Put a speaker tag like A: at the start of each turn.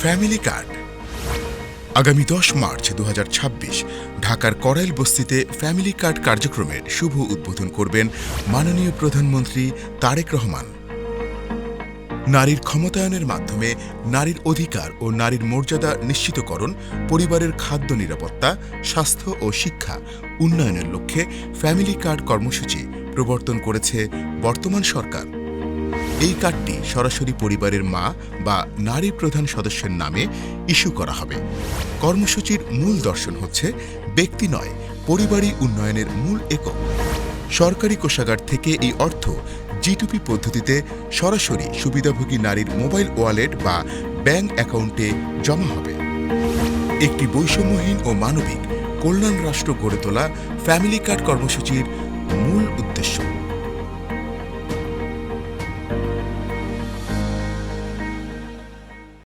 A: Family card আগামী 10 March 2026 ঢাকার করাইল বস্তিতে ফ্যামিলি কার্ড কার্যক্রমের শুভ উদ্বোধন করবেন মাননীয় প্রধানমন্ত্রী তারেক রহমান। নারীর ক্ষমতায়নের মাধ্যমে নারীর অধিকার ও নারীর মর্যাদা নিশ্চিতকরণ, পরিবারের খাদ্য নিরাপত্তা, স্বাস্থ্য ও শিক্ষা উন্নয়নের লক্ষ্যে ফ্যামিলি কার্ড কর্মসূচি প্রবর্তন করেছে বর্তমান সরকার। এই কার্ডটি সরাসরি পরিবারের মা বা নারী প্রধান সদস্যের নামে ইস্যু করা হবে। কর্মসূচির মূল দর্শন হচ্ছে ব্যক্তি নয়, পরিবারই উন্নয়নের মূল একক। সরকারি কোষাগার থেকে এই অর্থ G2P পদ্ধতিতে সরাসরি সুবিধাভোগী নারীর মোবাইল ওয়ালেট বা ব্যাংক অ্যাকাউন্টে জমা হবে। একটি বৈষম্যহীন ও মানবিক কল্যাণ রাষ্ট্র গড়ে তোলা ফ্যামিলি কার্ড কর্মসূচির মূল উদ্দেশ্য।